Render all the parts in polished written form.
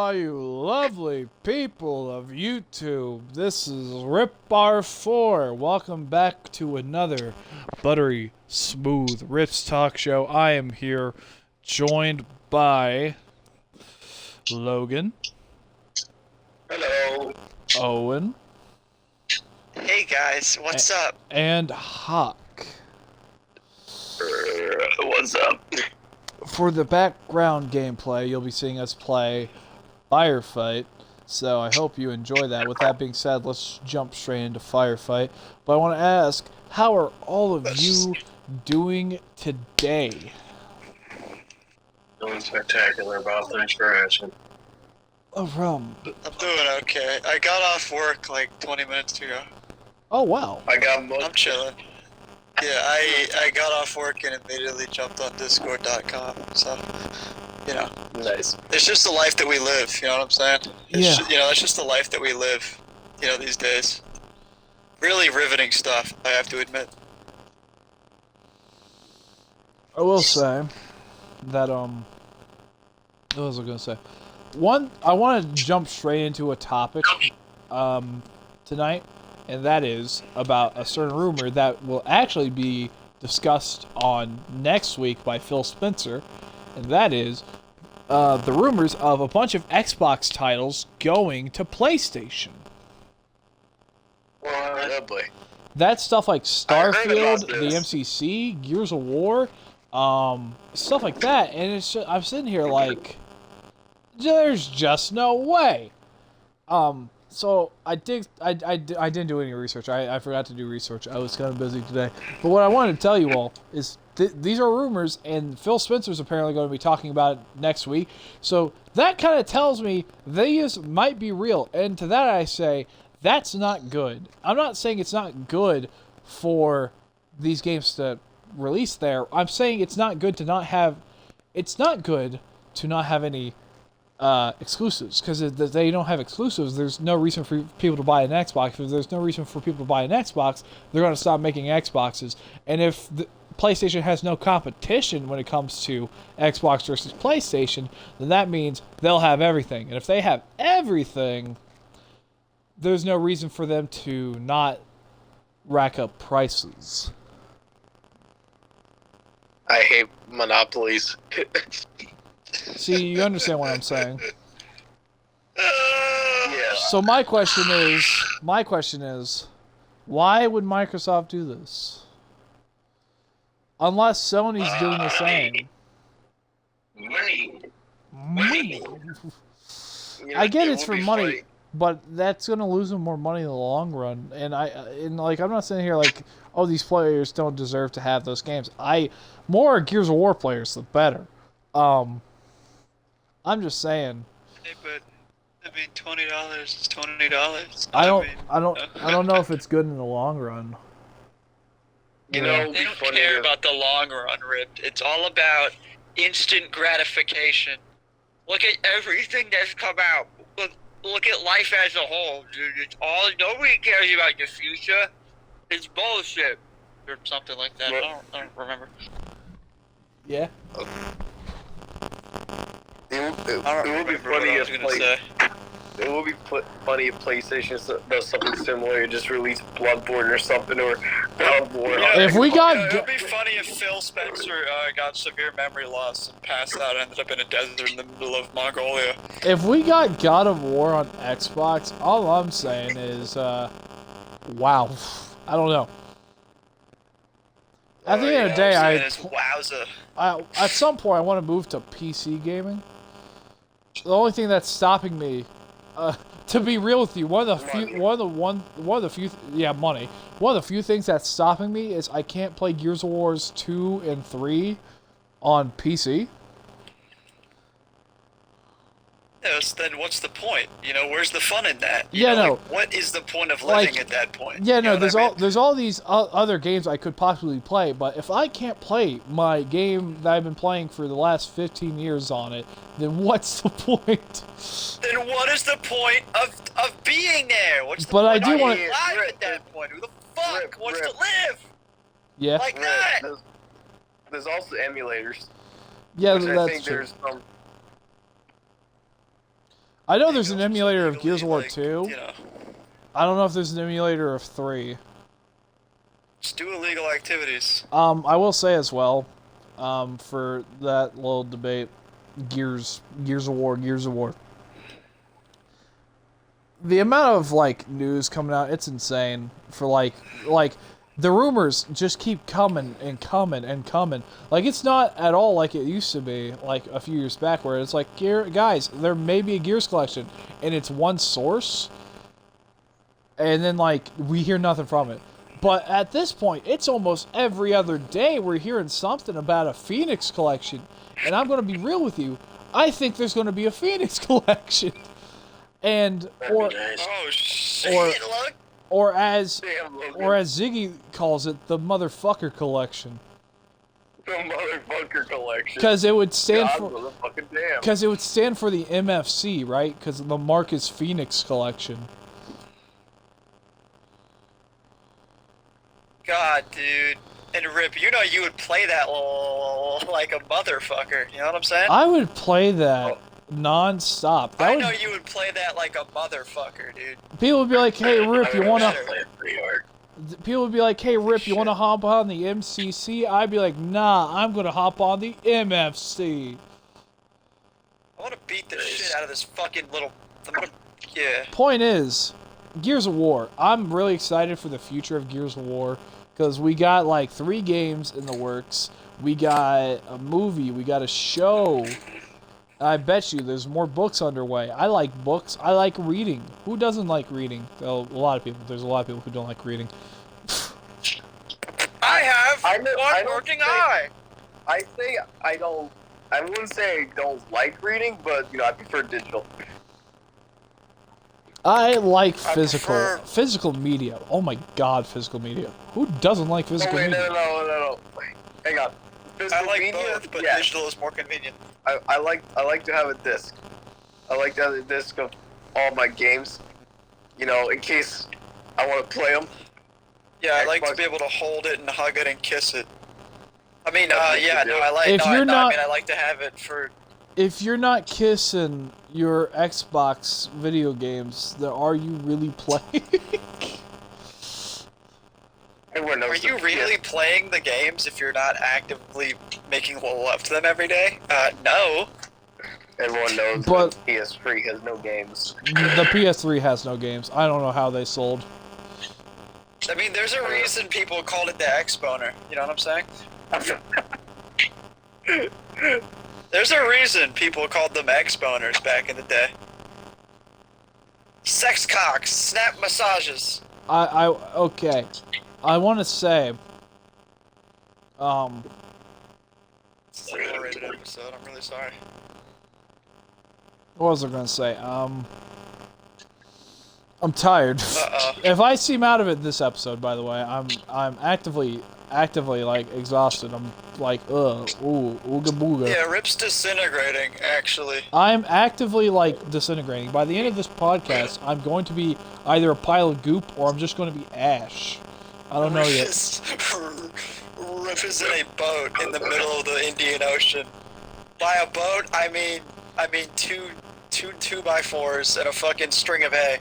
all you lovely people of YouTube. This is RipBar4. Welcome back to another buttery smooth Rips Talk Show. I am here joined by Logan. Hello. Owen. Hey guys, what's up? And Hawk. What's up? For the background gameplay, you'll be seeing us play Firefight, so I hope you enjoy that. With that being said, let's jump straight into Firefight. But I want to ask, how are all of you doing today? Doing spectacular, Bob. Thanks for asking. Oh, I'm doing okay. I got off work like 20 minutes ago. Oh, wow. I'm chilling. Yeah, I got off work and immediately jumped on Discord.com, so, you know. Nice. It's just the life that we live, you know what I'm saying? Yeah. It's just the life that we live, you know, these days. Really riveting stuff, I have to admit. I will say that, what was I going to say? One, I want to jump straight into a topic, tonight. And that is about a certain rumor that will actually be discussed on next week by Phil Spencer. And that is the rumors of a bunch of Xbox titles going to PlayStation. Oh boy. That's stuff like Starfield, the MCC, Gears of War, stuff like that. And it's just, I'm sitting here like, there's just no way. So I didn't do any research. I forgot to do research. I was kind of busy today. But what I wanted to tell you all is these are rumors, and Phil Spencer's apparently going to be talking about it next week. So that kind of tells me these might be real. And to that I say, that's not good. I'm not saying it's not good for these games to release there. I'm saying it's not good to not have... It's not good to not have any... exclusives, because if they don't have exclusives, there's no reason for people to buy an Xbox. If there's no reason for people to buy an Xbox, they're going to stop making Xboxes. And if the PlayStation has no competition when it comes to Xbox versus PlayStation, then that means they'll have everything. And if they have everything, there's no reason for them to not rack up prices. I hate monopolies. See, you understand what I'm saying. Yeah. So my question is, why would Microsoft do this? Unless Sony's doing the same. Money. I get it's for money, but that's gonna lose them more money in the long run. And I'm not sitting here like, oh, these players don't deserve to have those games. More Gears of War players, the better. I'm just saying. Hey, but I mean, $20 is $20. I don't know if it's good in the long run. You know, they don't care about the long run, Rip. It's all about instant gratification. Look at everything that's come out. Look at life as a whole, dude. It's all, nobody cares about your future. It's bullshit, or something like that. I don't remember. Yeah. It would be funny if PlayStation does something similar, just release Bloodborne or something, or Bloodborne. If we got, it would be funny if Phil Spencer got severe memory loss and passed out and ended up in a desert in the middle of Mongolia. if we got God of War on Xbox, all I'm saying is, wow. I don't know. At the end of the day, at some point I want to move to PC gaming. The only thing that's stopping me, to be real with you, one of the few things that's stopping me is I can't play Gears of Wars 2 and 3 on PC. Yes, then what's the point? You know, where's the fun in that? What is the point of living at that point? Yeah, no, there's all these other games I could possibly play, but if I can't play my game that I've been playing for the last 15 years on it, then what's the point? Then what is the point of being there? What's the point I do want to live at that point? Who the fuck wants to live? Yeah. Like that. There's also emulators. Yeah, I that's think true. there's some. I know there's an emulator of Gears of War like, 2. You know, I don't know if there's an emulator of 3. just do illegal activities. I will say as well, for that little debate, Gears of War. The amount of like news coming out, it's insane. For like the rumors just keep coming and coming and coming. Like it's not at all like it used to be like a few years back, where it's like, guys, there may be a Gears collection, and it's one source, and then like we hear nothing from it. But at this point, it's almost every other day we're hearing something about a Phoenix collection. And I'm going to be real with you. I think there's going to be a Phoenix collection. And, or as Ziggy calls it, the motherfucker collection. The motherfucker collection. Because it would stand for the MFC, right? Because the mark is Phoenix collection. God, dude. And Rip, you know you would play that like a motherfucker. You know what I'm saying? I would play that non-stop. I know you would play that like a motherfucker, dude. People would be like, hey, Rip, you want to... People would be like, hey, Rip, you want to hop on the MCC? I'd be like, nah, I'm going to hop on the MFC. I want to beat the shit out of this fucking little... Yeah. Point is, Gears of War. I'm really excited for the future of Gears of War. Because we got like 3 games in the works. We got a movie. We got a show. I bet you there's more books underway. I like books. I like reading. Who doesn't like reading? Well, a lot of people. There's a lot of people who don't like reading. I have one working eye. I say I don't. I wouldn't say I don't like reading, but you know I prefer digital. I like physical media. Oh my god, physical media. Who doesn't like physical media? No. Hang on. Physical I like media, both, but yes. digital is more convenient. I like to have a disc. I like to have a disc of all my games. You know, in case I want to play them. Yeah, I like to be able to hold it and hug it and kiss it. I mean, I like to have it for... If you're not kissing your Xbox video games, then are you really playing? Are you really playing the games if you're not actively making love to them every day? No. Everyone knows but the PS3 has no games. The PS3 has no games. I don't know how they sold. I mean, there's a reason people called it the X-Boner. You know what I'm saying? There's a reason people called them X-Boners back in the day. Sex cocks, snap massages. Okay. I want to say, It's an R-rated episode, I'm really sorry. What was I gonna say? I'm tired. If I seem out of it this episode, by the way, I'm actively like exhausted. I'm like, ooga booga. Yeah, Rip's disintegrating, actually. I'm actively like disintegrating. By the end of this podcast, I'm going to be either a pile of goop or I'm just going to be ash. I don't know yet. Rip is in a boat in the middle of the Indian Ocean. By a boat, I mean two 2x4s and a fucking string of hay.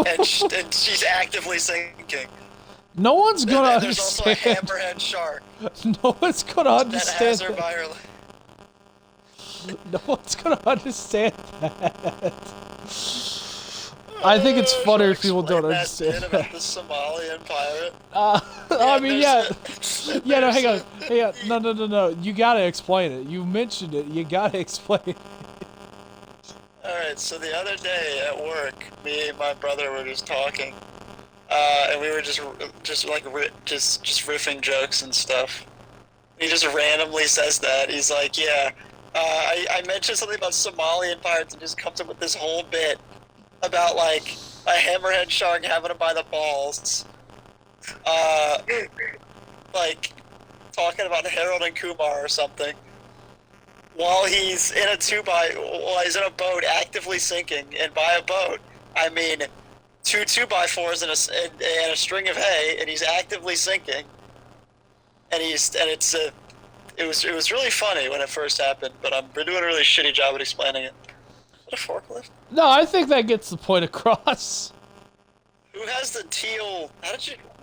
and she's actively sinking. No one's gonna understand. There's also a hammerhead shark. No one's gonna understand that has her by her... No one's gonna understand that. I think it's funnier if people don't understand that. About the Somalian pirate. I mean, yeah. Yeah, no, hang on. No. You gotta explain it. You mentioned it. You gotta explain it. Alright, so the other day at work, me and my brother were just talking. And we were just riffing jokes and stuff. He just randomly says that. He's like, yeah, I mentioned something about Somalian pirates and just comes up with this whole bit about, like, a hammerhead shark having him by the balls. Like, talking about Harold and Kumar or something. While he's in a boat actively sinking, and by a boat, I mean two 2x4s and a string of hay, and he's actively sinking. And it was really funny when it first happened, but we're doing a really shitty job at explaining it. A forklift? No, I think that gets the point across. Who has the teal?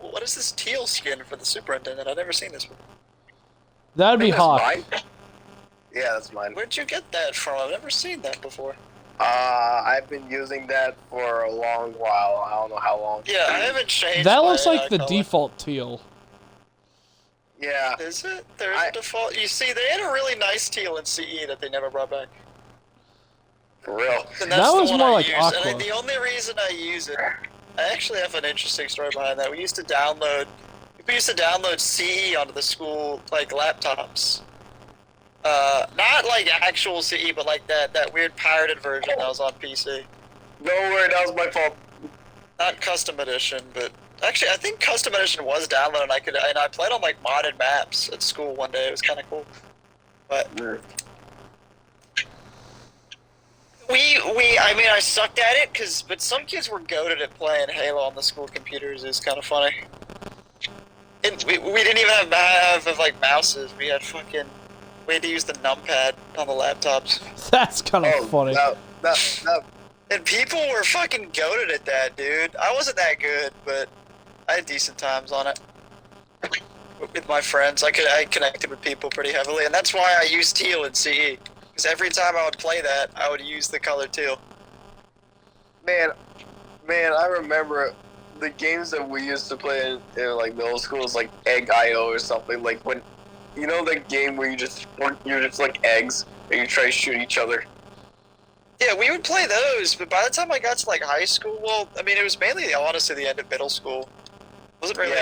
What is this teal skin for the superintendent? I've never seen this before. That'd be Hawk. Mine? Yeah, that's mine. Where'd you get that from? I've never seen that before. I've been using that for a long while. I don't know how long. Yeah, I haven't changed. That looks like the color. default teal. Yeah. Is it? There's a default. You see, they had a really nice teal in CE that they never brought back. For real. And That that's was the one more I like use. Aqua. And the only reason I use it, I actually have an interesting story behind that. We used to download CE onto the school like laptops. Not like actual CE, but like that weird pirated version that was on PC. No worry, that was my fault. Not custom edition, but actually I think custom edition was downloaded. And I played on like modded maps at school one day. It was kind of cool. But I sucked at it but some kids were goated at playing Halo on the school computers. It was kind of funny. And we didn't even have like mouses. We had to use the numpad on the laptops. That's kind of funny. And people were fucking goated at that, dude. I wasn't that good, but I had decent times on it. With my friends, I connected with people pretty heavily, and that's why I used teal in CE. Because every time I would play that, I would use the color teal. Man, I remember the games that we used to play in like middle school was like Egg.io or something. Like when, you know, the game where you're just like eggs and you try to shoot each other. Yeah, we would play those, but by the time I got to like high school, well, I mean, it was mainly honestly the end of middle school. Wasn't really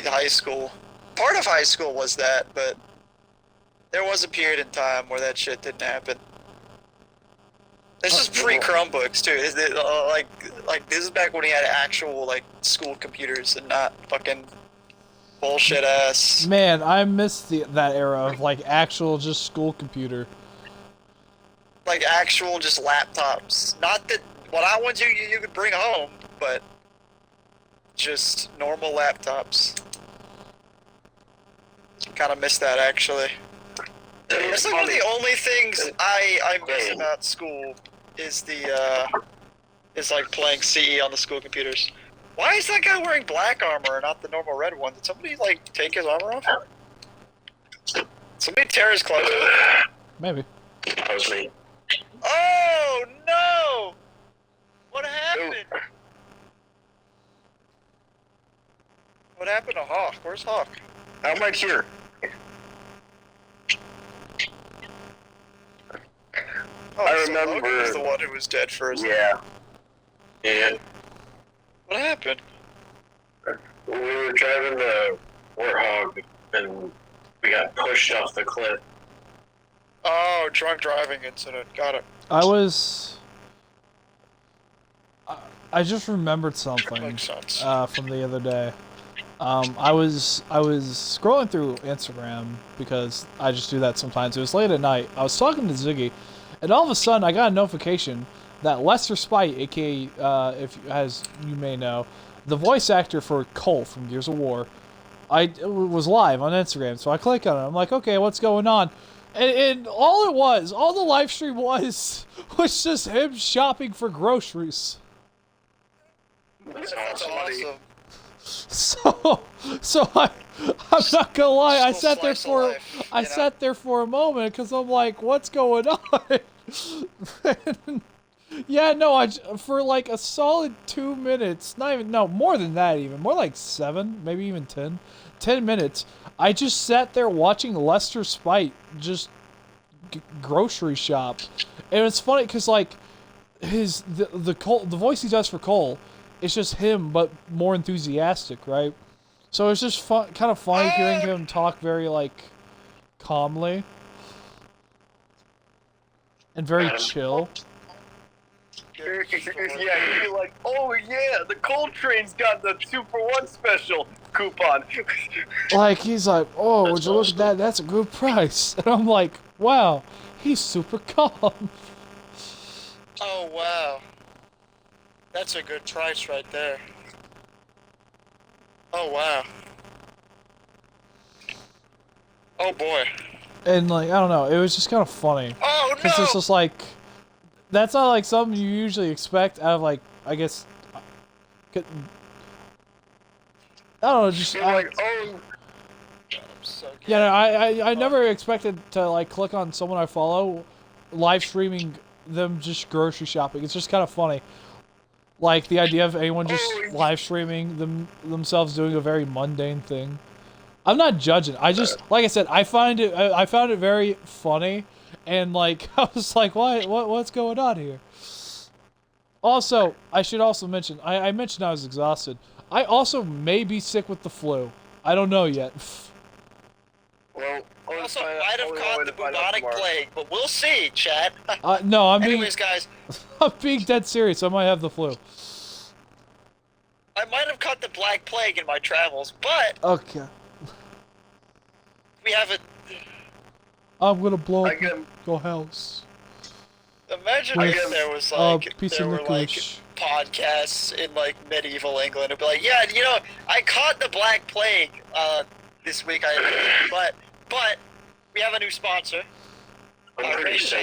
high school. Part of high school was that, but there was a period in time where that shit didn't happen. This is pre-Chromebooks too. Like this is back when we had actual like school computers and not fucking bullshit ass. Man, I miss that era of like actual just school computer. Like actual just laptops. Not that what I want you could bring home, but just normal laptops. Kind of miss that actually. It's like one of the only things I miss about school is is like playing CE on the school computers. Why is that guy wearing black armor and not the normal red one? Did somebody like take his armor off? Somebody tear his clothes off? Maybe. That was me. Oh no! What happened? What happened to Hawk? Where's Hawk? I'm right here. Oh, I so remember. Logan was the one who was dead first. Yeah. And What happened? we were driving the Warthog and we got pushed off the cliff. Oh, drunk driving incident. Got it. I just remembered something Makes sense. from the other day. I was scrolling through Instagram because I just do that sometimes. It was late at night. I was talking to Ziggy, and all of a sudden I got a notification that Lester Spite, aka as you may know, the voice actor for Cole from Gears of War, was live on Instagram. So I click on it. I'm like, okay, what's going on? And all the live stream was just him shopping for groceries. That's awesome. So I'm not gonna lie. I Still sat there slice of life, sat there for a moment because I'm like, what's going on? Yeah, no, for like a solid 2 minutes, more than that even, more like 7, maybe even 10 minutes, I just sat there watching Lester Spite just grocery shop. And it's funny because like the voice he does for Cole, it's just him but more enthusiastic, right? So it's just kind of funny hearing him talk very like calmly and very chill. Yeah, you're like, oh yeah, the Cold Train's got the 2-for-1 special coupon. Like, he's like, oh, would you look at that? That's a good price. And I'm like, wow, he's super calm. Oh wow. That's a good price right there. Oh wow. Oh boy. And like, I don't know, it was just kind of funny. Oh because it's just like that's not like something you usually expect out of like I guess. I don't know, just You're like, oh, yeah. No, I never expected to like click on someone I follow, live streaming them just grocery shopping. It's just kind of funny, like the idea of anyone just live streaming themselves doing a very mundane thing. I'm not judging. I just like I said, I found it very funny, and like I was like, what's going on here? Also, I should also mention, I mentioned I was exhausted. I also may be sick with the flu. I don't know yet. well, Also, might have caught the bubonic plague, but we'll see, chat. No, Anyways, guys, I'm being dead serious. I might have the flu. I might have caught the black plague in my travels, but Okay. we haven't. I'm gonna blow up your house. Imagine With, if there was like piece there of were like licorice. podcasts in like medieval England. It'd be like, yeah, you know, I caught the black plague this week. But we have a new sponsor. I'm pretty sure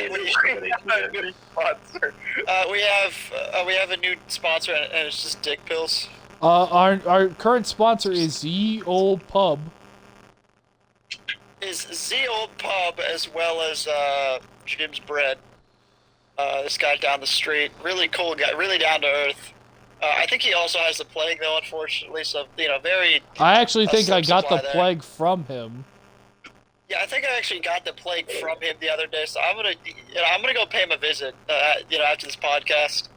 We have a new sponsor, and it's just dick pills. Our current sponsor is Ye Old Pub. Is the old pub as well as Jim's Bread. This guy down the street, really cool guy, really down to earth. I think he also has the plague though, unfortunately. So very. I actually think I got the there. plague from him. Yeah, I think I actually got the plague from him the other day. So I'm gonna go pay him a visit. After this podcast.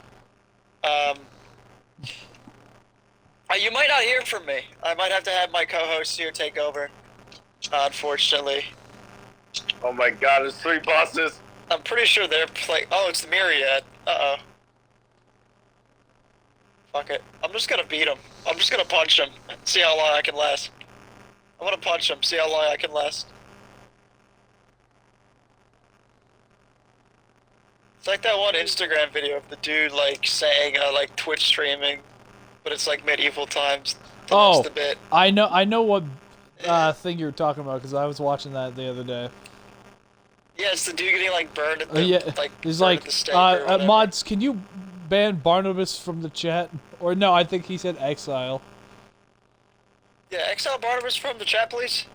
You might not hear from me. I might have to have my co-host here take over. Unfortunately. Oh my god, there's 3 bosses. I'm pretty sure they're playing. Oh, it's the Myriad. Uh-oh. Fuck it. I'm just gonna beat him. I'm just gonna punch him. See how long I can last. I'm gonna punch him. See how long I can last. It's like that one Instagram video of the dude like saying like Twitch streaming, but it's like medieval times. Oh, the bit. I know what thing you're talking about because I was watching that the other day. Yeah, it's the dude getting like burned at the he's like, mods, can you ban Barnabas from the chat? Or no, I think he said exile. Yeah, exile Barnabas from the chat, please.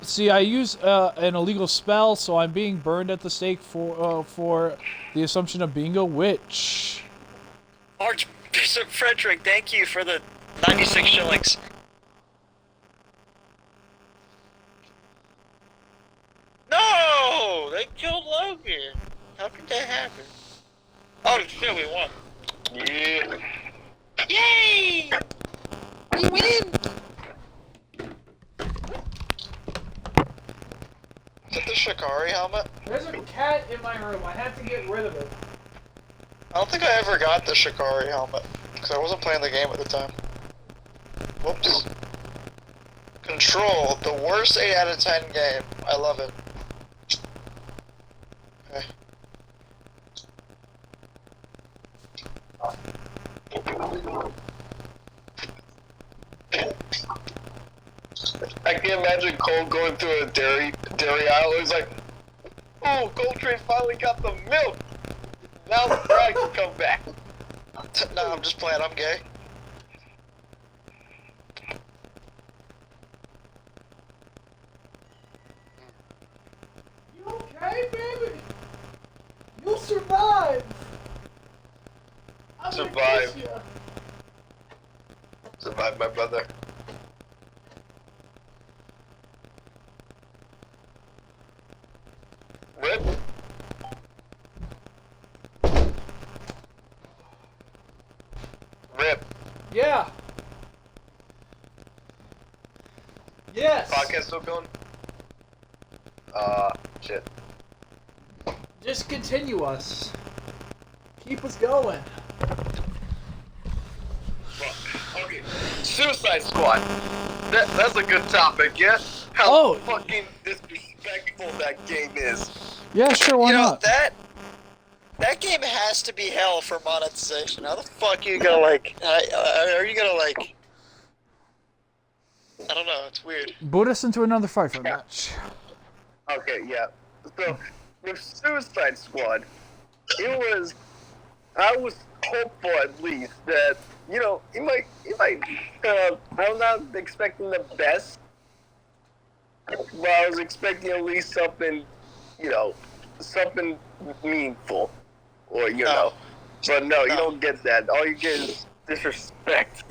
See, I use an illegal spell, so I'm being burned at the stake for the assumption of being a witch. Archbishop Frederick, thank you for the 96 shillings. No! They killed Logan! How could that happen? Oh, shit, we won. Yeah. Yay! We win! Is that the Shikari helmet? There's a cat in my room. I have to get rid of it. I don't think I ever got the Shikari helmet, because I wasn't playing the game at the time. Whoops. Control, the worst 8 out of 10 game. I love it. Okay. I can imagine Cole going through a dairy aisle. He's like, "Oh, Coltrane finally got the milk. Now the bride can come back." No, I'm just playing. I'm gay. You okay, baby? You'll survive. Survive. Survive, my brother. Rip. Rip. Yeah. Yes. Podcast still going? Shit. Just continue us. Keep us going. Okay. Suicide Squad. That's a good topic, yeah? How fucking disrespectful that game is. Yeah, sure, why not? That game has to be hell for monetization. How the fuck are you gonna like? Are you gonna like? I don't know. It's weird. Boot us into another fight for a match. Okay, yeah. So, with Suicide Squad, I was hopeful at least that, he might, I'm not expecting the best, but I was expecting at least something, something meaningful, or, but no, you don't get that. All you get is disrespect.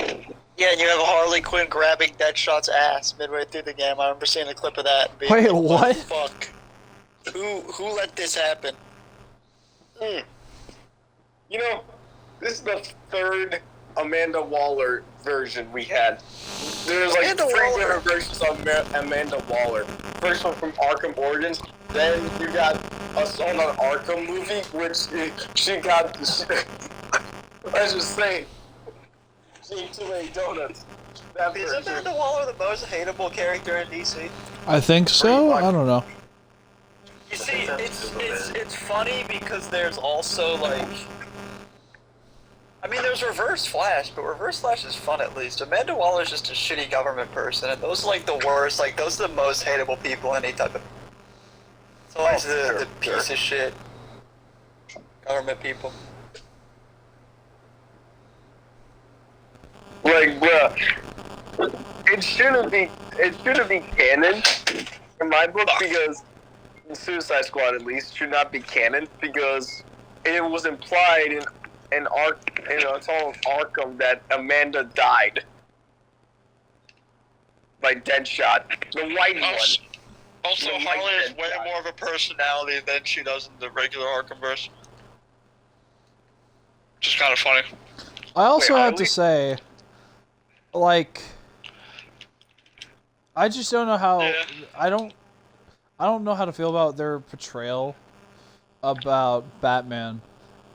Yeah, and you have Harley Quinn grabbing Deadshot's ass midway through the game. I remember seeing a clip of that. And being Wait, like, what? the fuck? Who let this happen? This is the third Amanda Waller version we had. There's like Amanda three Waller. different versions of Amanda Waller. First one from Arkham Origins. Then you got Assault on Arkham movie, which she got. Let's just say, she ate too many donuts. That Is version. Amanda Waller the most hateable character in DC? I think so. I don't know. You see, it's funny because there's also like, I mean, there's Reverse Flash, but Reverse Flash is fun at least. Amanda Waller's just a shitty government person, and those are like the worst. Like those are the most hateable people in any type of. It's always the piece of shit government people. Like, bruh, it shouldn't be canon in my book because Suicide Squad at least should not be canon because it was implied in Assault on Arkham that Amanda died by Deadshot, the white one. Also, The Harley white has way Deadshot. more of a personality than she does in the regular Arkhamverse. Which is kind of funny. I also Wait, have to Harley? say, like, I just don't know how. Yeah. I don't know how to feel about their portrayal about Batman,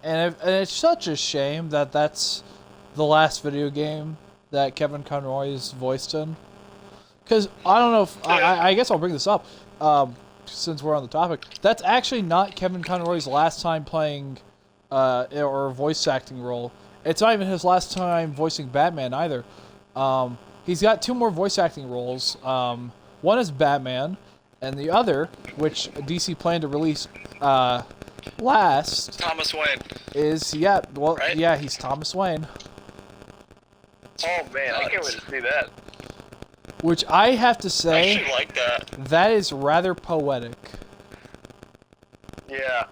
and it's such a shame that that's the last video game that Kevin Conroy's voiced in. Because I don't know if I guess I'll bring this up since we're on the topic. That's actually not Kevin Conroy's last time playing or voice acting role. It's not even his last time voicing Batman either. He's got 2 more voice acting roles. One is Batman, and the other, which DC planned to release last, Thomas Wayne. is Right? he's Thomas Wayne. Oh man, I can't wait to see that. Which I have to I say, actually like that. that is rather poetic. Yeah,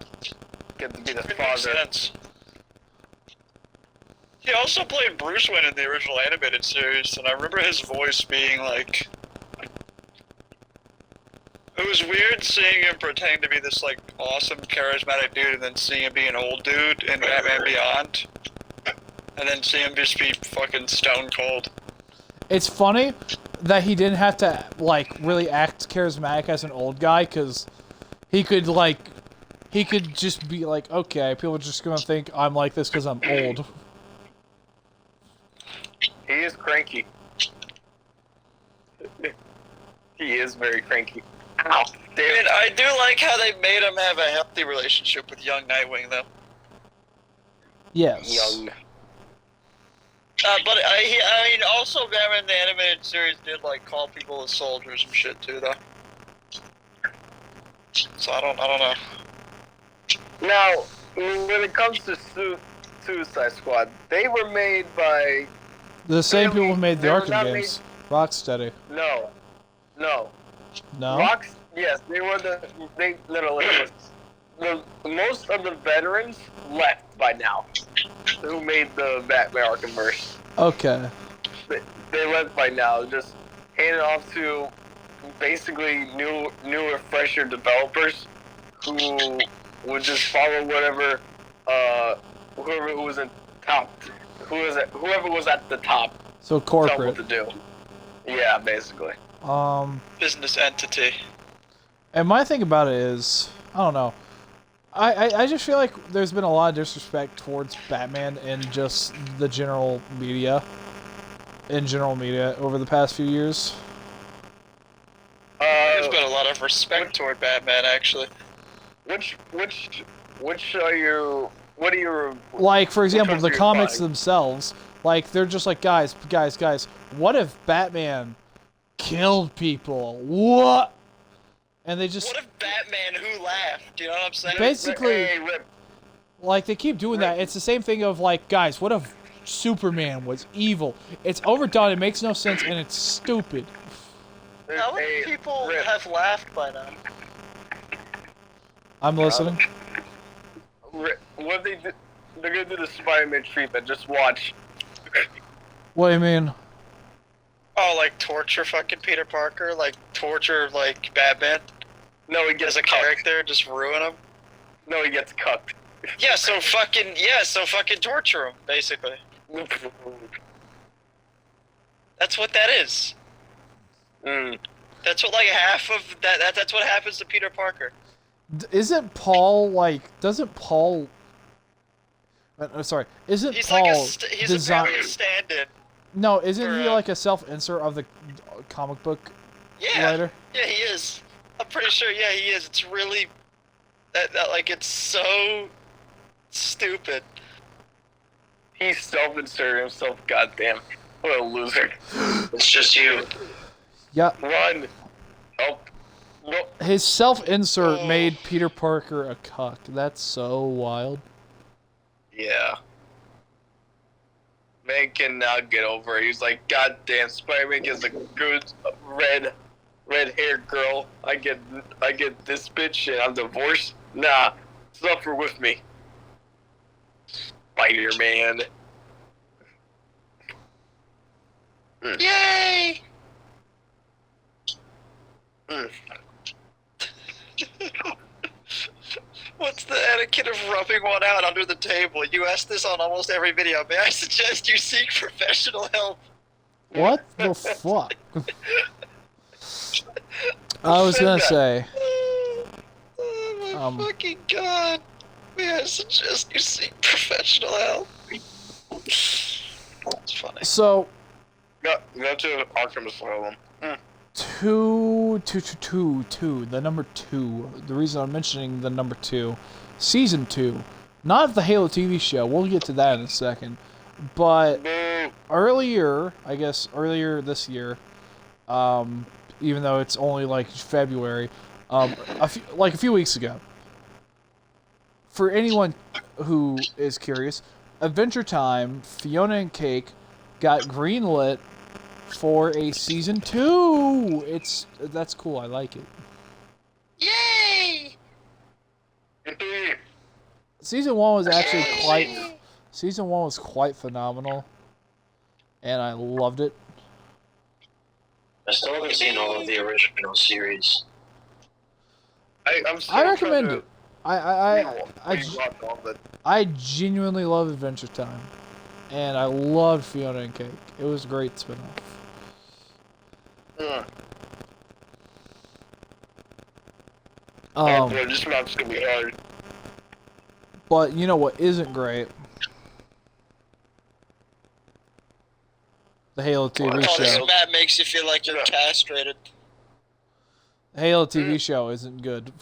get to be the It makes father. sense. He also played Bruce Wayne in the original animated series, and I remember his voice being like... It was weird seeing him pretend to be this like awesome, charismatic dude, and then seeing him be an old dude in Batman Beyond. And then seeing him just be fucking stone cold. It's funny that he didn't have to like really act charismatic as an old guy, because he could just be like, okay, people are just gonna think I'm like this because I'm old. He is cranky. He is very cranky. Ow, I mean, I do like how they made him have a healthy relationship with young Nightwing, though. Yes. young. But I mean, also Batman in the animated series did like call people as soldiers and shit too, though. So I don't know. Now, when it comes to Suicide Squad, they were made by The same people who made the They were Arkham not games. Rocksteady. no. No? Yes, they were they literally the most of the veterans left by now who made the Batman Arkhamverse. Okay. They left by now, just handed off to basically newer, fresher developers who would just follow whatever whoever was at the top So tell what corporate. to do. Yeah, basically. Business entity. And my thing about it is, I don't know. I just feel like there's been a lot of disrespect towards Batman in just the general media. Over the past few years. There's been a lot of respect toward Batman, actually. Which are you? What are you? Like, for example, ones the are you comics buying? themselves, like, they're just like, guys, what if Batman killed people? What? And they just What if Batman who laughed? You know what I'm saying? basically, Hey, Rip. like, they keep doing that. It's the same thing of, like, guys, what if Superman was evil? It's overdone, it makes no sense, and it's stupid. How many Hey, people Rip. have laughed by now? I'm listening. Rip, what they do? They're gonna do the Spider-Man treatment. Just watch. What do you mean? Oh, like torture fucking Peter Parker? Like torture like Batman? No, he As gets a cucked. character, just ruin him? No, he gets cucked. So fucking torture him, basically. That's what that is. Mm. That's what like half of that's what happens to Peter Parker. Isn't Paul, like, doesn't Paul... sorry, isn't He's Paul like he's design... apparently a stand-in. No, isn't for, he like a self-insert of the comic book Yeah. writer? Yeah, he is. I'm pretty sure, yeah, he is. It's really that like it's so stupid. He self-inserted himself. Goddamn, what a loser! It's just you. Yeah, Run! Help! No. his self-insert Oh. made Peter Parker a cuck. That's so wild. Yeah. Man cannot get over it. He's like, goddamn, Spider-Man gets a good red-haired girl. I get this bitch and I'm divorced. Nah, suffer with me. Spider-Man. Yay! Mm. What's the etiquette of rubbing one out under the table? You ask this on almost every video. May I suggest you seek professional help? What the fuck? I was gonna say, Oh my Um, fucking god. May I suggest you seek professional help? It's funny. so Go to Arkham Asylum. two, the number 2. The reason I'm mentioning the number 2, season 2, not the Halo TV show. We'll get to that in a second, but Boo. earlier this year, even though it's only like February, a few weeks ago. For anyone who is curious, Adventure Time, Fiona and Cake got greenlit for a season 2. That's cool. I like it. Yay! Season 1 was actually quite phenomenal, and I loved it. I still haven't seen all of the original series. I'm still I trying recommend to it. I rewatch all the- I genuinely love Adventure Time, and I loved Fiona and Cake. It was a great spinoff. This map's gonna be hard. But you know what isn't great? The Halo TV Oh, this show. map makes you feel like you're castrated. The Halo TV show isn't good.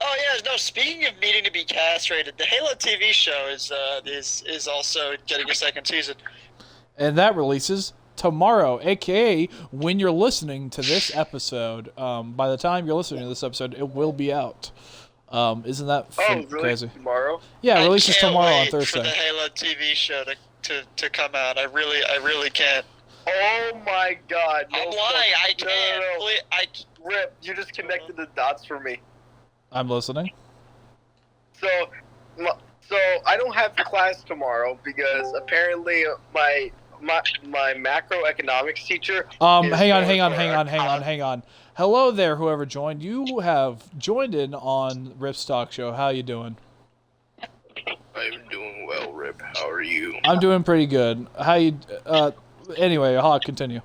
Oh yeah, no. Speaking of needing to be castrated, the Halo TV show is also getting a second season. And that releases tomorrow, aka when you're listening to this episode. By the time you're listening to this episode, it will be out. Isn't that Really? crazy? Tomorrow? Yeah, it I releases can't tomorrow on wait for the Thursday. Halo TV show to come out. I really can't. Oh my god. I'm no, lying. I no, can't. no, no. Please, Rip, you just connected the dots for me. I'm listening. So I don't have class tomorrow because apparently my macroeconomics teacher. is Hang going for on. Hello there, whoever joined. You have joined in on Rip's Talk Show. How you doing? I'm doing well, Rip. How are you? I'm doing pretty good. How you? Anyway, I'll continue.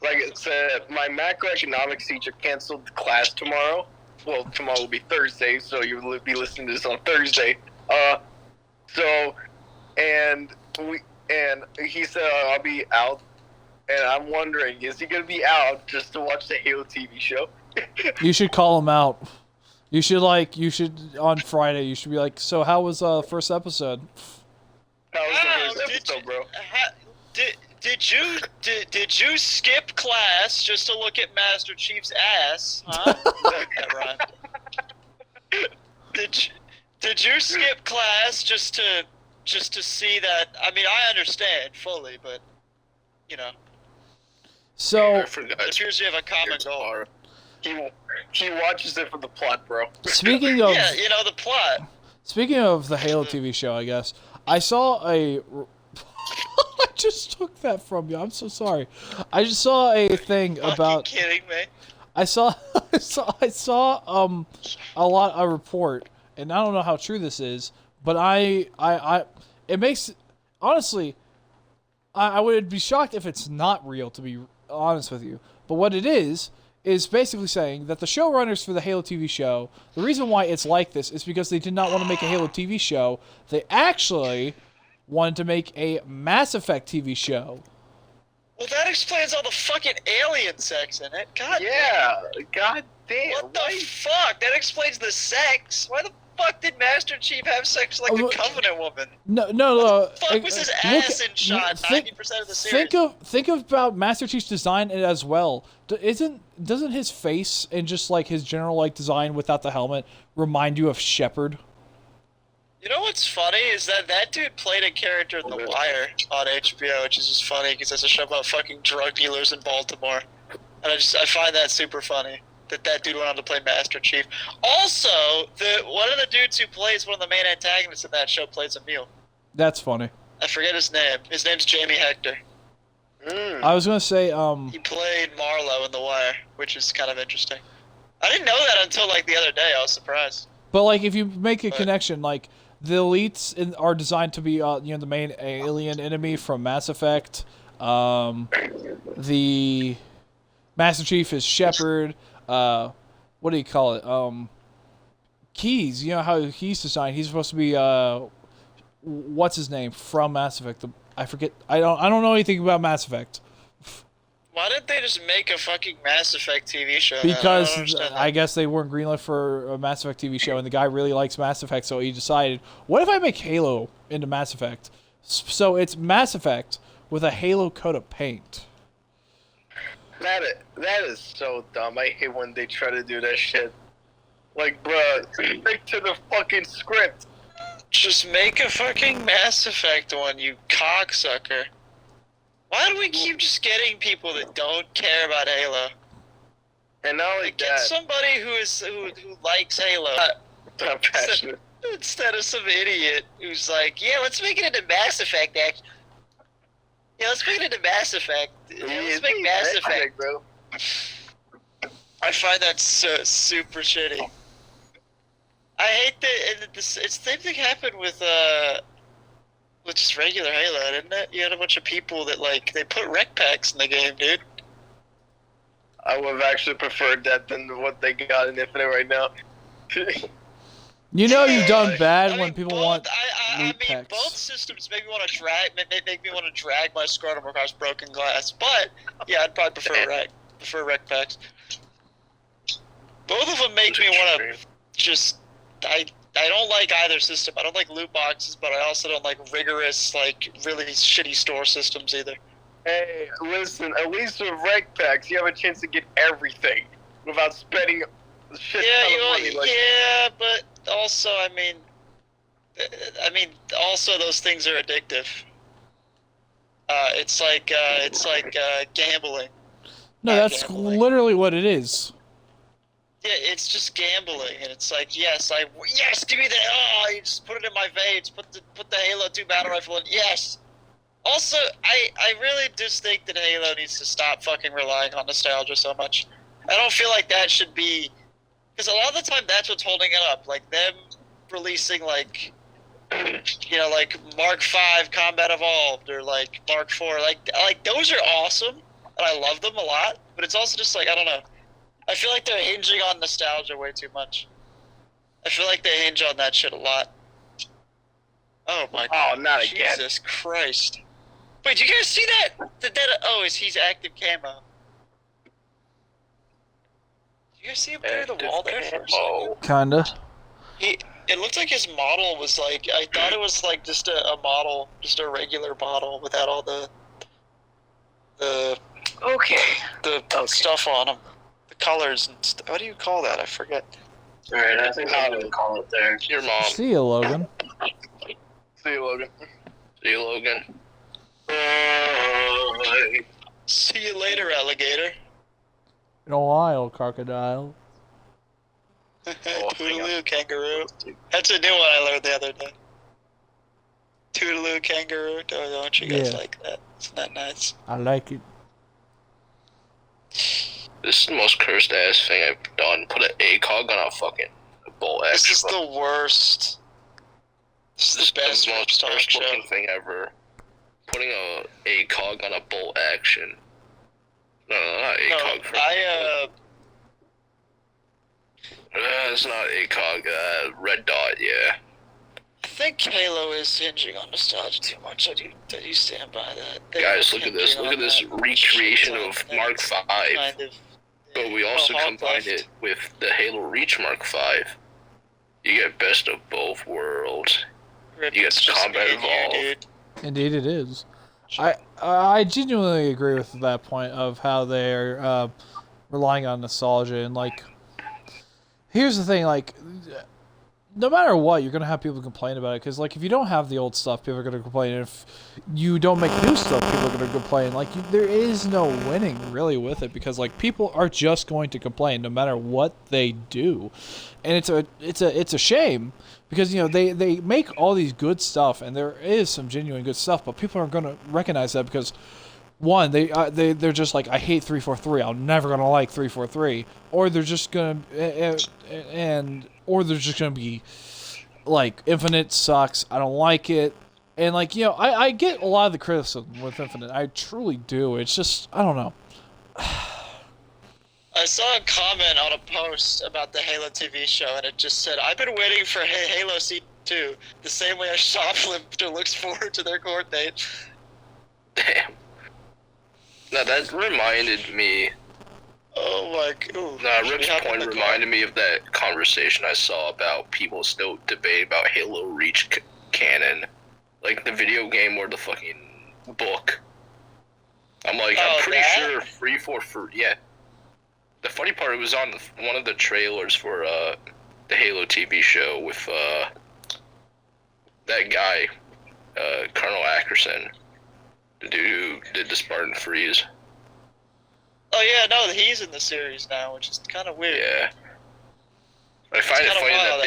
Like I said, my macroeconomics teacher canceled the class tomorrow. Well, tomorrow will be Thursday, so you'll be listening to this on Thursday. And he said I'll be out, and I'm wondering, is he gonna be out just to watch the Halo TV show? You should call him out. You should on Friday. You should be like, so how was first episode? That was Wow, the first episode, bro. Did you skip class just to look at Master Chief's ass? Huh? That rhymed. Did you skip class just to see that? I mean, I understand fully, but you know. So It appears you have a common goal. He watches it for the plot, bro. speaking of Yeah, you know the plot. speaking of the Halo TV show, I guess I saw a. I just took that from you. I'm so sorry. I just saw a thing about. Are you kidding me? I saw a report, and I don't know how true this is, but it makes honestly, I would be shocked if it's not real, to be honest with you. But what it is basically saying that the showrunners for the Halo TV show, the reason why it's like this is because they did not want to make a Halo TV show. They actually wanted to make a Mass Effect TV show. Well, that explains all the fucking alien sex in it. God Yeah, god damn. What the fuck? That explains the sex. Why the fuck did Master Chief have sex like a Covenant woman? No. What the fuck was his ass in shot 90% of the series? Think about Master Chief's design as well. Doesn't his face and just like his general like design without the helmet remind you of Shepard? You know what's funny is that dude played a character in The Wire on HBO, which is just funny because it's a show about fucking drug dealers in Baltimore, and I find that super funny that dude went on to play Master Chief. Also, one of the dudes who plays one of the main antagonists in that show plays Emil. That's funny. I forget his name. His name's Jamie Hector. I was gonna say He played Marlowe in The Wire, which is kind of interesting. I didn't know that until like the other day. I was surprised. but like if you make a connection, like the elites are designed to be the main alien enemy from Mass Effect. The Master Chief is Shepard. What do you call it? Keyes. You know how he's designed. He's supposed to be what's his name from Mass Effect? I forget. I don't know anything about Mass Effect. Why didn't they just make a fucking Mass Effect TV show? Because I guess they weren't greenlit for a Mass Effect TV show, and the guy really likes Mass Effect, so he decided, what if I make Halo into Mass Effect? So it's Mass Effect with a Halo coat of paint. That is so dumb. I hate when they try to do that shit. Like, bruh, stick to the fucking script. Just make a fucking Mass Effect one, you cocksucker. Why do we keep just getting people that don't care about Halo? And not only Get that, somebody who likes Halo. I'm passionate. Instead of some idiot who's like, yeah, let's make it into Mass Effect, actually. Yeah, let's make it into Mass Effect. Yeah, let's make Mass Effect. Bro. I find that so super shitty. I hate that it's the same thing happened with just regular Halo, didn't it? You had a bunch of people that like they put rec packs in the game, dude. I would have actually preferred that than what they got in Infinite right now. You know you've done bad I when mean, people both, want I loot mean, packs. both systems make me want to drag my scrotum across broken glass. But yeah, I'd probably prefer rec packs. Both of them make me want to just. I don't like either system. I don't like loot boxes, but I also don't like rigorous, like really shitty store systems either. Hey, listen, at least with rec packs, you have a chance to get everything without spending a shit ton of money. Like, yeah, but also, I mean, also those things are addictive. It's like gambling. No, that's gambling. literally what it is. Yeah, it's just gambling, and it's like, yes, give me the, you just put it in my veins, put the Halo 2 battle rifle in, yes. Also, I really just think that Halo needs to stop fucking relying on nostalgia so much. I don't feel like that should be, because a lot of the time that's what's holding it up, like them releasing like, like Mark V Combat Evolved, or like Mark IV, like those are awesome, and I love them a lot, but it's also just like, I don't know. I feel like they're hinging on nostalgia way too much. I feel like they hinge on that shit a lot. Oh my god. Oh, not again. Jesus Christ. Wait, did you guys see that? He's active camo. Did you guys see him clear the wall there for a second? Kinda. It looked like his model was like, I thought it was like just a model, just a regular model without all the the stuff on them, the colors and what do you call that? I forget. Alright, I think I'm gonna call it there. Your mom. See you, Logan. See you, Logan. See you, Logan. See you later, alligator. In a while, crocodile. Toodaloo, kangaroo. That's a new one I learned the other day. Toodaloo, kangaroo. Don't you guys Yeah. like that? Isn't that nice? I like it. This is the most cursed ass thing I've done. Put an ACOG on a fucking bolt This action. is the worst. This is the best most talk cursed show. looking thing ever. Putting a ACOG on a bolt action. No, not No, ACOG. It's not ACOG. Red dot, yeah. I think Halo is hinging on nostalgia too much. I do stand by that. They Guys, are look at this. hinging Look at on this that recreation shit of ton, Mark V. kind of, But we also Half-Life. combined it with the Halo Reach Mark V. You get best of both worlds. Rip, You get it's just combat me and you, evolved. dude. Indeed, it is. I genuinely agree with that point of how they're relying on nostalgia and like. Here's the thing, like, no matter what, you're gonna have people complain about it because, like, if you don't have the old stuff, people are gonna complain. And if you don't make new stuff, people are gonna complain. Like, there is no winning really with it because, like, people are just going to complain no matter what they do, and it's a shame because they make all these good stuff and there is some genuine good stuff, but people aren't gonna recognize that because. One, they're just like, I hate 343. I'm never gonna like 343, or they're just gonna or they're just gonna be like, Infinite sucks. I don't like it, and like I get a lot of the criticism with Infinite. I truly do. It's just I don't know. I saw a comment on a post about the Halo TV show, and it just said, "I've been waiting for Halo Season 2, the same way a shoplifter looks forward to their court date." Damn. Now that reminded me. Oh my god. Nah, Rip's point reminded me of that conversation I saw about people still debating about Halo Reach canon. Like the video game or the fucking book. I'm like, I'm pretty sure 343. Yeah. The funny part, it was on one of the trailers for the Halo TV show with that guy, Colonel Ackerson. The dude who did the Spartan Freeze. Oh yeah, no, he's in the series now, which is kind of weird. Yeah. I find it funny that wild,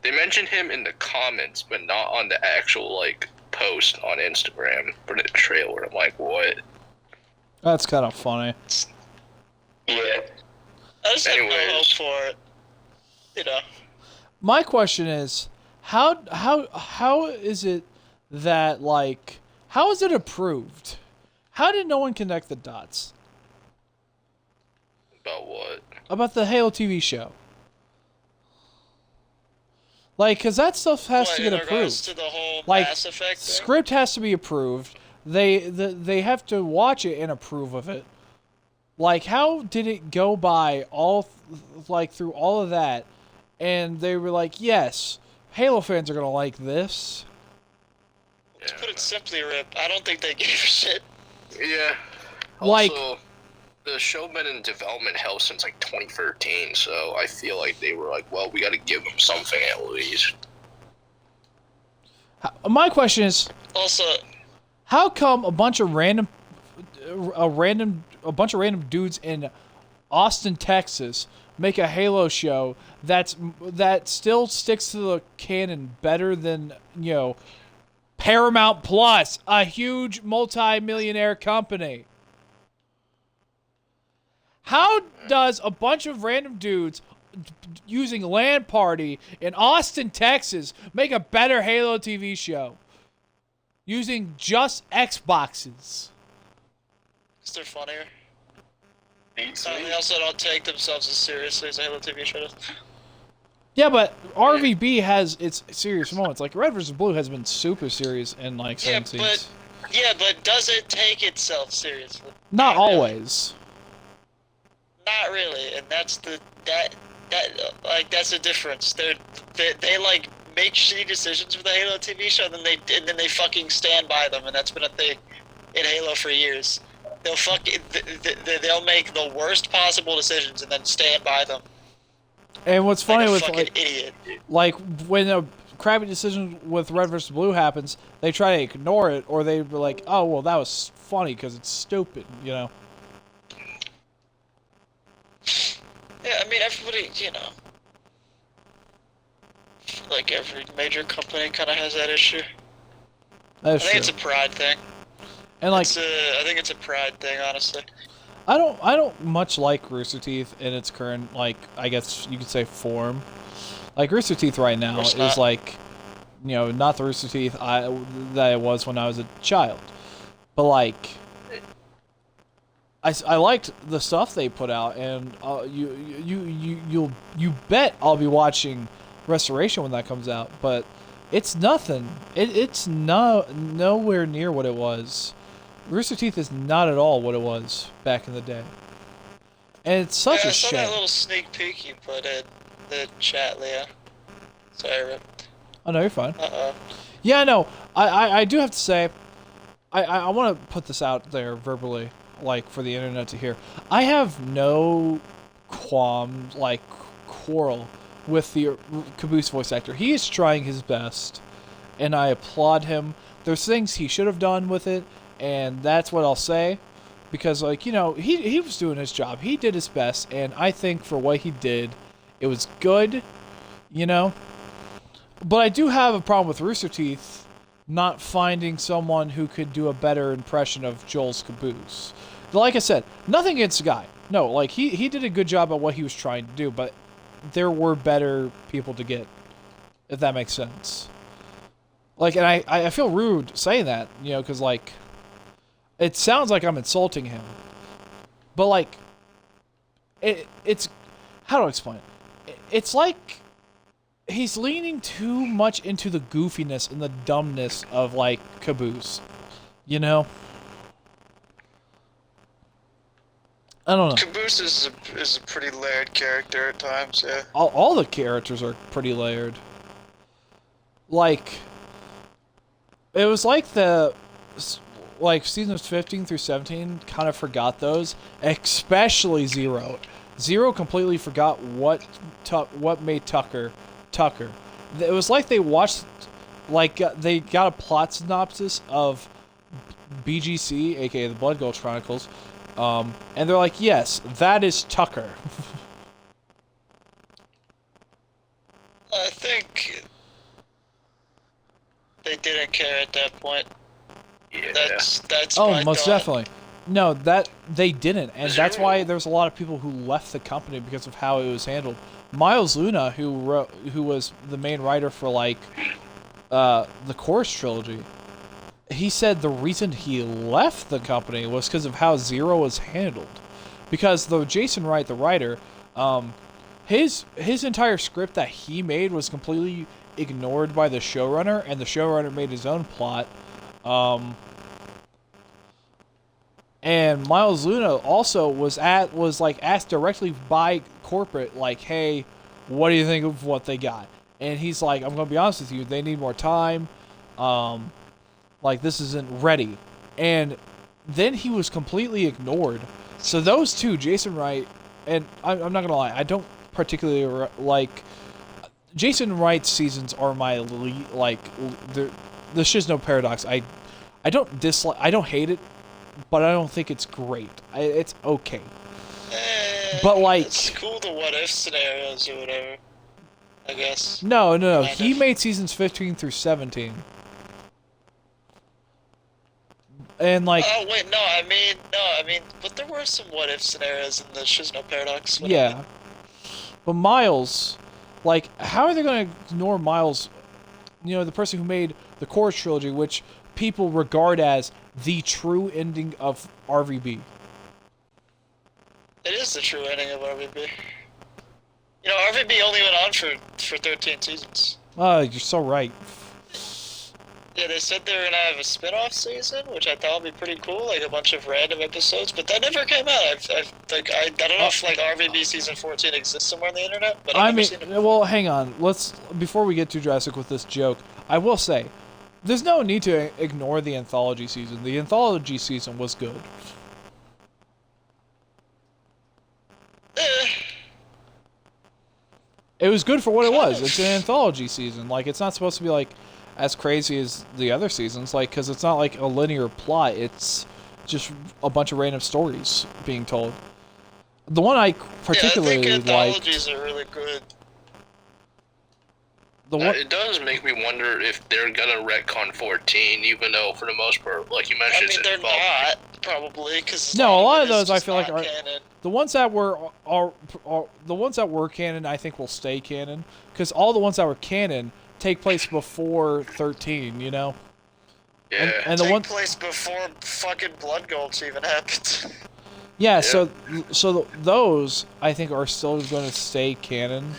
they mentioned him in the comments, but not on the actual like post on Instagram for the trailer. I'm like, what? That's kind of funny. Yeah. I just have no Anyways. hope for it. You know. My question is, how is it that like how is it approved? How did no one connect the dots About what? about the Halo TV show? Like, because that stuff has to get in regards approved. to the whole Like, Mass Effect thing? script has to be approved. They have to watch it and approve of it. Like, how did it go by through all of that, and they were like, yes, Halo fans are gonna like this. To put it simply, Rip, I don't think they gave a shit. Yeah. Like- Also, the show been in development hell since like 2013, so I feel like they were like, well, we got to give them something at least. My question is, Also, how come a bunch of random dudes in Austin, Texas, make a Halo show that still sticks to the canon better than Paramount Plus, a huge multi-millionaire company? How does a bunch of random dudes using LAN Party in Austin, Texas, make a better Halo TV show using just Xboxes? because they're funnier. Beats They me. also don't take themselves as seriously as a Halo TV show does. Yeah, but RVB has its serious moments. Like Red vs. Blue has been super serious in like some scenes. But does it take itself seriously? Not really. always. Not really, and that's that's the difference. They like make shitty decisions for the Halo TV show, and then they fucking stand by them, and that's been a thing in Halo for years. They'll they'll make the worst possible decisions and then stand by them. And what's funny Like a with fucking idiot. like when a crappy decision with red versus blue happens, they try to ignore it, or they be like, "Oh, well, that was funny because it's stupid," you know. Yeah, I mean, everybody, like every major company kind of has that issue. That's I think true. it's a pride thing. And like, I think it's a pride thing, honestly. I don't much like Rooster Teeth in its current, like, I guess you could say form. Like Rooster Teeth right now is not. like, not the Rooster Teeth that it was when I was a child, but like, I liked the stuff they put out, and you bet I'll be watching Restoration when that comes out, but it's nothing. It's nowhere near what it was. Rooster Teeth is not at all what it was back in the day. And it's such a shame. I saw that little sneak peek you put in the chat, Leah. Sorry, Rip. Oh, no, you're fine. Uh-oh. Yeah, no, I do have to say, I want to put this out there verbally, like, for the internet to hear. I have no qualms, like, quarrel with the Caboose voice actor. He is trying his best, and I applaud him. There's things he should have done with it, and that's what I'll say, because, like, he was doing his job. He did his best, and I think for what he did, it was good, But I do have a problem with Rooster Teeth not finding someone who could do a better impression of Joel's Caboose. Like I said, nothing against the guy. No, like, he did a good job at what he was trying to do, but there were better people to get, if that makes sense. Like, and I feel rude saying that, because, like, it sounds like I'm insulting him. But, like, it's... How do I explain it? It's like he's leaning too much into the goofiness and the dumbness of, like, Caboose. I don't know. Caboose is a pretty layered character at times, yeah. All the characters are pretty layered. Like, it was like seasons 15 through 17 kind of forgot those, especially Zero. Zero completely forgot what made Tucker. It was like they watched, like, they got a plot synopsis of BGC, aka the Blood Gulch Chronicles, and they're like, yes, that is Tucker. I think they didn't care at that point. Yeah. That's Oh, my most thought. definitely. No, that they didn't, and that's why there's a lot of people who left the company because of how it was handled. Miles Luna, who was the main writer for, like, the Chorus trilogy, he said the reason he left the company was because of how Zero was handled. Because though Jason Wright, the writer, his entire script that he made was completely ignored by the showrunner, and the showrunner made his own plot. And Miles Luna also was asked directly by corporate, like, hey, what do you think of what they got? And he's like, I'm gonna be honest with you, they need more time. Like, this isn't ready. And then he was completely ignored. So those two, Jason Wright, and I'm not gonna lie, I don't particularly like Jason Wright's seasons are my the shit's no paradox. I don't dislike, I don't hate it, but I don't think it's great. It's okay. But, like, it's cool the what if scenarios or whatever, I guess. No. He made seasons 15 through 17. And, like... Oh, wait, no, I mean, but there were some what if scenarios in the Shizno No Paradox. Yeah. But Miles, like, how are they going to ignore Miles, the person who made the Chorus trilogy, which people regard as the true ending of RVB? It is the true ending of RVB. RVB only went on for 13 seasons. Oh, you're so right. Yeah, they said they were gonna have a spin-off season, which I thought would be pretty cool, like a bunch of random episodes, but that never came out. I don't know if, like, RVB season 14 exists somewhere on the internet, but I've never seen it. Well, hang on. Before we get too drastic with this joke, I will say, There's no need to ignore the anthology season. The anthology season was good. It was good for what it was. It's an anthology season. Like, it's not supposed to be, like, as crazy as the other seasons, like, because it's not, like, a linear plot. It's just a bunch of random stories being told. The one I particularly I think liked... anthologies are really good. It does make me wonder if they're gonna retcon 14, even though, for the most part, like you mentioned, I mean, they're not, probably, because... No, a lot of those I feel like are... canon. The ones that were the ones that were canon, I think will stay canon, because all the ones that were canon take place before 13. You know. Yeah. And the Take one place before fucking Blood Gulch even happened. Yeah. So those I think are still going to stay canon,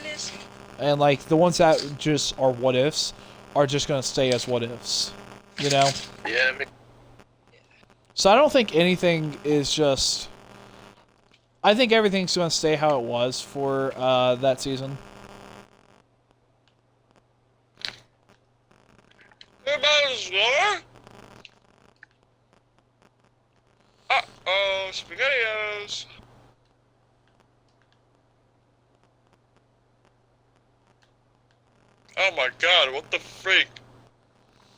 and like the ones that just are what ifs are just going to stay as what ifs. You know. Yeah. I mean, So I don't think anything is just. I think everything's going to stay how it was for that season. Uh-oh, SpaghettiOs. Oh my god, what the freak?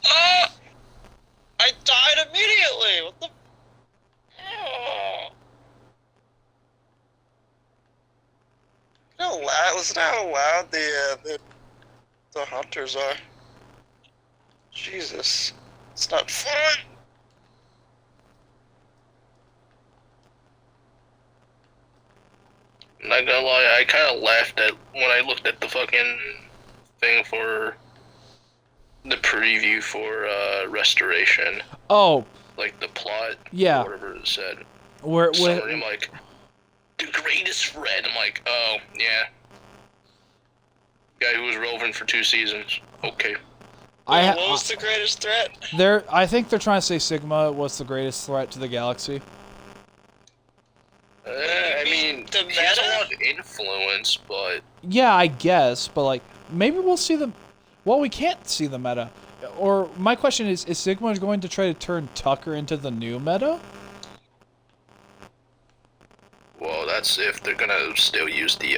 Ah! I died immediately! What the... Oh. Listen how loud the hunters are. Jesus. It's not fun! I'm not gonna lie, I kind of laughed at when I looked at the fucking thing for the preview for Restoration. Oh. Like the plot. Yeah. Or whatever it said. Where I'm like, the greatest threat. I'm like, oh, yeah. Guy who was relevant for 2 seasons. Okay. What was the greatest threat? I think they're trying to say Sigma was the greatest threat to the galaxy. I mean, the he has a meta? lot of influence, but... Yeah, I guess, but like maybe we'll see the. Well, we can't see the meta. Or my question is Sigma going to try to turn Tucker into the new meta? Well, that's if they're gonna still use the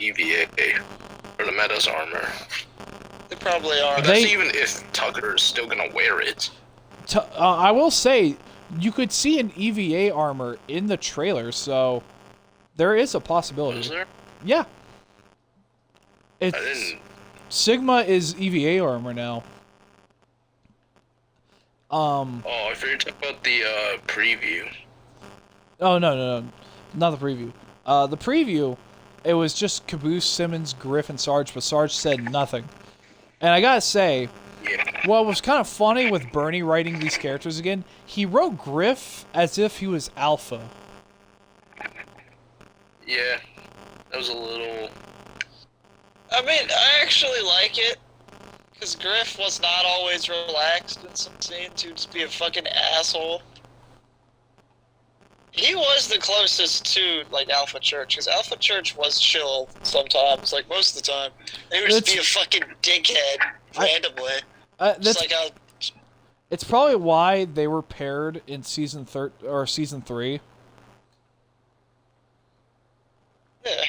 EVA or the Meta's armor. They probably are. But that's even if Tucker is still gonna wear it. I will say, you could see an EVA armor in the trailer, so there is a possibility. Is there? Yeah. I It's didn't... Sigma is EVA armor now. Oh, I figured about the preview. Oh no, not the preview. The preview, it was just Caboose, Simmons, Griff, and Sarge, but Sarge said nothing. And I gotta say, what was kind of funny with Bernie writing these characters again, he wrote Griff as if he was Alpha. Yeah, that was a little... I mean, I actually like it. Because Griff was not always relaxed in some scenes. He would just be a fucking asshole. He was the closest to, like, Alpha Church. Because Alpha Church was chill sometimes, like, most of the time. He would just be a fucking dickhead randomly. Just like how... It's probably why they were paired in season 3. Yeah.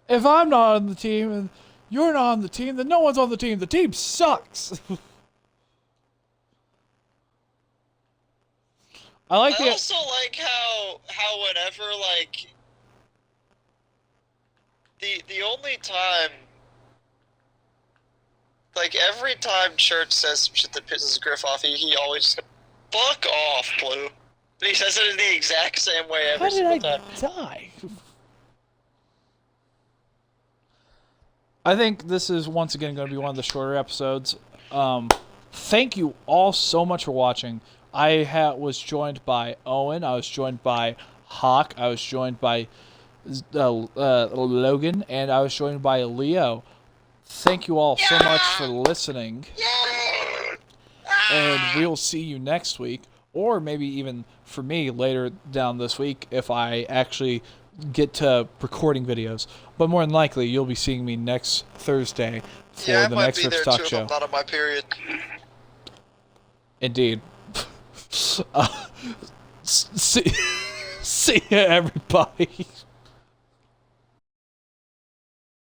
If I'm not on the team and you're not on the team, then no one's on the team. The team sucks. I also like how whenever, like, the only time, like, every time Church says some shit that pisses Griff off, he always just goes, fuck off, Blue. But he says it in the exact same way every single time. die? I think this is once again going to be one of the shorter episodes. Thank you all so much for watching. I was joined by Owen. I was joined by Hawk. I was joined by Logan, and I was joined by Leo. Thank you all so much for listening. And we'll see you next week, or maybe even for me later down this week if I actually get to recording videos. But more than likely, you'll be seeing me next Thursday for the next Rips Talk Show. I'm not on my period. Indeed. See, see ya, everybody.